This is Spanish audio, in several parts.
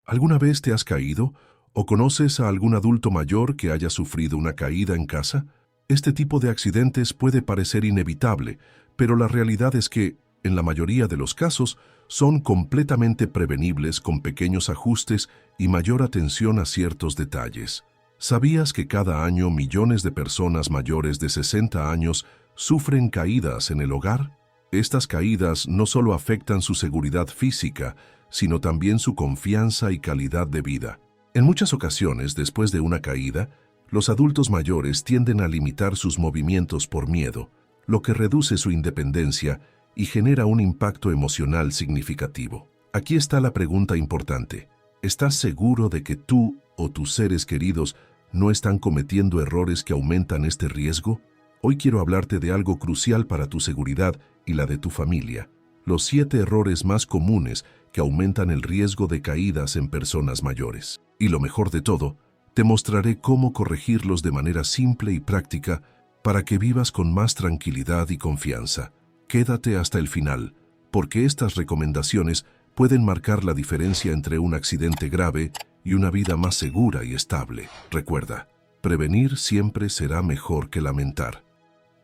¿Alguna vez te has caído o conoces a algún adulto mayor que haya sufrido una caída en casa? Este tipo de accidentes puede parecer inevitable, pero la realidad es que, en la mayoría de los casos, son completamente prevenibles con pequeños ajustes y mayor atención a ciertos detalles. ¿Sabías que cada año millones de personas mayores de 60 años sufren caídas en el hogar? Estas caídas no solo afectan su seguridad física, sino también su confianza y calidad de vida. En muchas ocasiones, después de una caída, los adultos mayores tienden a limitar sus movimientos por miedo, lo que reduce su independencia y genera un impacto emocional significativo. Aquí está la pregunta importante. ¿Estás seguro de que tú o tus seres queridos no están cometiendo errores que aumentan este riesgo? Hoy quiero hablarte de algo crucial para tu seguridad y la de tu familia. Los 7 errores más comunes que aumentan el riesgo de caídas en personas mayores. Y lo mejor de todo, te mostraré cómo corregirlos de manera simple y práctica para que vivas con más tranquilidad y confianza. Quédate hasta el final, porque estas recomendaciones pueden marcar la diferencia entre un accidente grave y una vida más segura y estable. Recuerda, prevenir siempre será mejor que lamentar.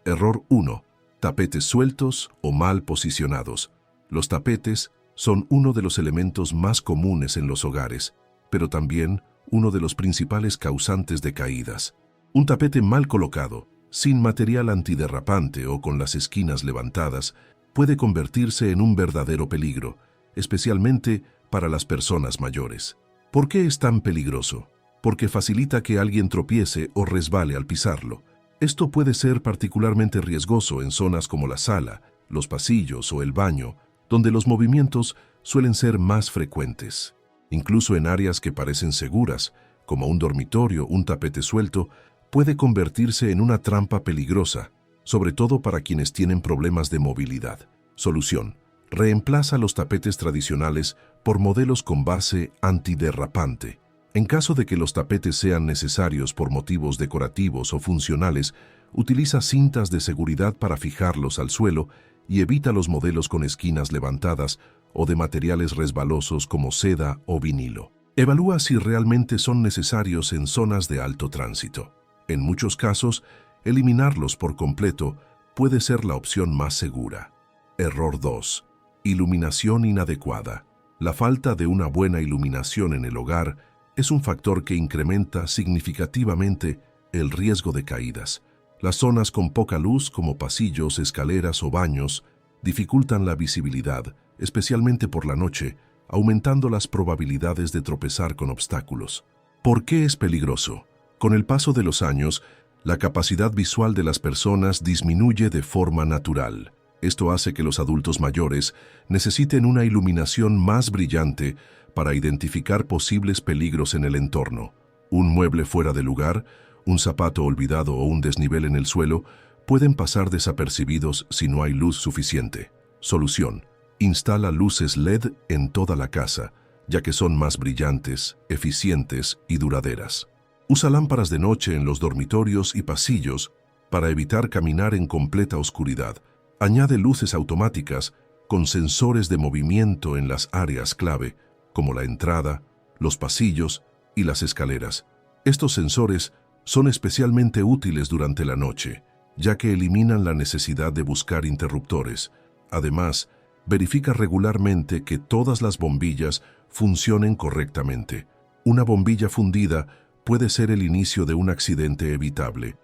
Error 1. Tapetes sueltos o mal posicionados. Los tapetes son uno de los elementos más comunes en los hogares, pero también uno de los principales causantes de caídas. Un tapete mal colocado, sin material antiderrapante o con las esquinas levantadas, puede convertirse en un verdadero peligro, especialmente para las personas mayores. ¿Por qué es tan peligroso? Porque facilita que alguien tropiece o resbale al pisarlo. Esto puede ser particularmente riesgoso en zonas como la sala, los pasillos o el baño, donde los movimientos suelen ser más frecuentes. Incluso en áreas que parecen seguras, como un dormitorio, un tapete suelto puede convertirse en una trampa peligrosa, sobre todo para quienes tienen problemas de movilidad. Solución: reemplaza los tapetes tradicionales por modelos con base antiderrapante. En caso de que los tapetes sean necesarios por motivos decorativos o funcionales, utiliza cintas de seguridad para fijarlos al suelo y evita los modelos con esquinas levantadas o de materiales resbalosos como seda o vinilo. Evalúa si realmente son necesarios en zonas de alto tránsito. En muchos casos, eliminarlos por completo puede ser la opción más segura. Error 2. Iluminación inadecuada. La falta de una buena iluminación en el hogar es un factor que incrementa significativamente el riesgo de caídas. Las zonas con poca luz, como pasillos, escaleras o baños, dificultan la visibilidad, especialmente por la noche, aumentando las probabilidades de tropezar con obstáculos. ¿Por qué es peligroso? Con el paso de los años, la capacidad visual de las personas disminuye de forma natural. Esto hace que los adultos mayores necesiten una iluminación más brillante para identificar posibles peligros en el entorno. Un mueble fuera de lugar, un zapato olvidado o un desnivel en el suelo pueden pasar desapercibidos si no hay luz suficiente. Solución: instala luces LED en toda la casa, ya que son más brillantes, eficientes y duraderas. Usa lámparas de noche en los dormitorios y pasillos para evitar caminar en completa oscuridad. Añade luces automáticas con sensores de movimiento en las áreas clave, como la entrada, los pasillos y las escaleras. Estos sensores son especialmente útiles durante la noche, ya que eliminan la necesidad de buscar interruptores. Además, verifica regularmente que todas las bombillas funcionen correctamente. Una bombilla fundida puede ser el inicio de un accidente evitable.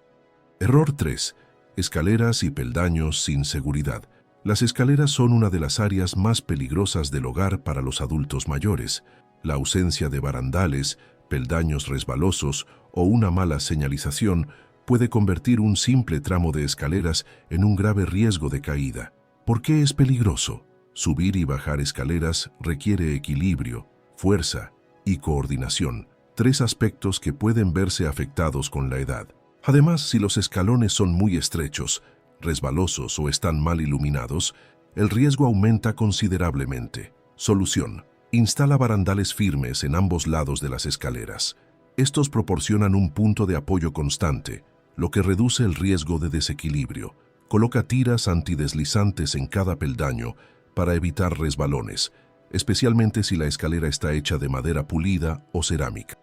Error 3. Escaleras y peldaños sin seguridad. Las escaleras son una de las áreas más peligrosas del hogar para los adultos mayores. La ausencia de barandales, peldaños resbalosos o una mala señalización puede convertir un simple tramo de escaleras en un grave riesgo de caída. ¿Por qué es peligroso? Subir y bajar escaleras requiere equilibrio, fuerza y coordinación, 3 aspectos que pueden verse afectados con la edad. Además, si los escalones son muy estrechos, resbalosos o están mal iluminados, el riesgo aumenta considerablemente. Solución: instala barandales firmes en ambos lados de las escaleras. Estos proporcionan un punto de apoyo constante, lo que reduce el riesgo de desequilibrio. Coloca tiras antideslizantes en cada peldaño para evitar resbalones. especialmente si la escalera está hecha de madera pulida o cerámica.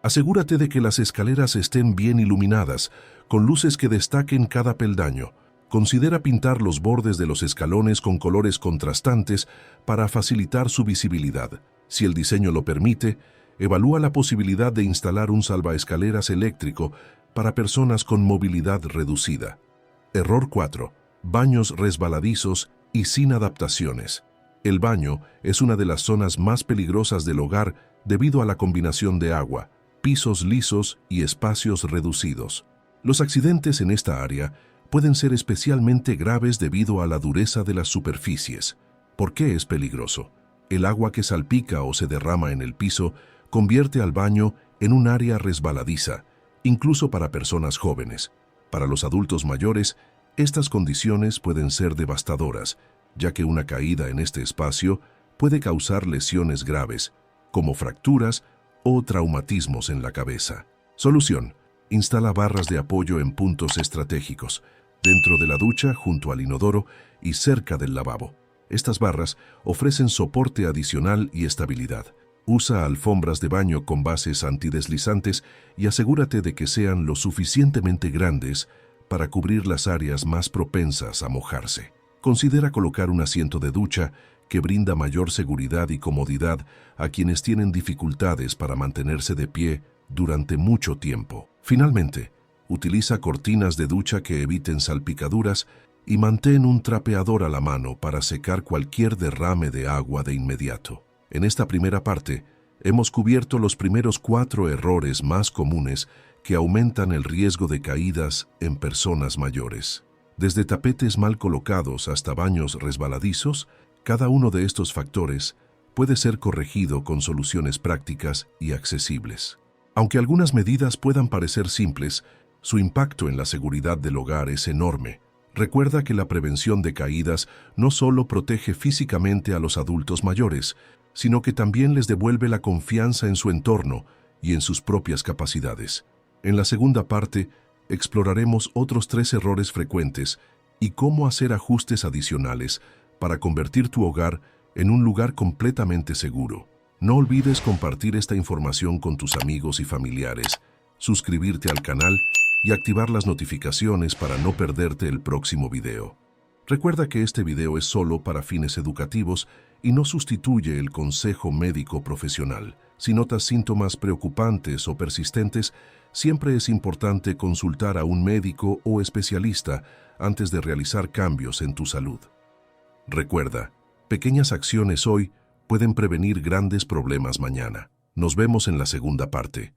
Asegúrate de que las escaleras estén bien iluminadas, con luces que destaquen cada peldaño. Considera pintar los bordes de los escalones con colores contrastantes para facilitar su visibilidad. Si el diseño lo permite, evalúa la posibilidad de instalar un salvaescaleras eléctrico para personas con movilidad reducida. Error 4. Baños resbaladizos y sin adaptaciones. El baño es una de las zonas más peligrosas del hogar debido a la combinación de agua, pisos lisos y espacios reducidos. Los accidentes en esta área pueden ser especialmente graves debido a la dureza de las superficies. ¿Por qué es peligroso? El agua que salpica o se derrama en el piso convierte al baño en un área resbaladiza, incluso para personas jóvenes. Para los adultos mayores, estas condiciones pueden ser devastadoras, ya que una caída en este espacio puede causar lesiones graves, como fracturas o traumatismos en la cabeza. Solución: instala barras de apoyo en puntos estratégicos, dentro de la ducha, junto al inodoro y cerca del lavabo. Estas barras ofrecen soporte adicional y estabilidad. Usa alfombras de baño con bases antideslizantes y asegúrate de que sean lo suficientemente grandes para cubrir las áreas más propensas a mojarse. Considera colocar un asiento de ducha que brinda mayor seguridad y comodidad a quienes tienen dificultades para mantenerse de pie durante mucho tiempo. Finalmente, utiliza cortinas de ducha que eviten salpicaduras y mantén un trapeador a la mano para secar cualquier derrame de agua de inmediato. En esta primera parte, hemos cubierto los primeros 4 errores más comunes que aumentan el riesgo de caídas en personas mayores. Desde tapetes mal colocados hasta baños resbaladizos, cada uno de estos factores puede ser corregido con soluciones prácticas y accesibles. Aunque algunas medidas puedan parecer simples, su impacto en la seguridad del hogar es enorme. Recuerda que la prevención de caídas no solo protege físicamente a los adultos mayores, sino que también les devuelve la confianza en su entorno y en sus propias capacidades. En la segunda parte, exploraremos otros 3 errores frecuentes y cómo hacer ajustes adicionales para convertir tu hogar en un lugar completamente seguro. No olvides compartir esta información con tus amigos y familiares, suscribirte al canal y activar las notificaciones para no perderte el próximo video. Recuerda que este video es solo para fines educativos y no sustituye el consejo médico profesional. Si notas síntomas preocupantes o persistentes, siempre es importante consultar a un médico o especialista antes de realizar cambios en tu salud. Recuerda, pequeñas acciones hoy pueden prevenir grandes problemas mañana. Nos vemos en la segunda parte.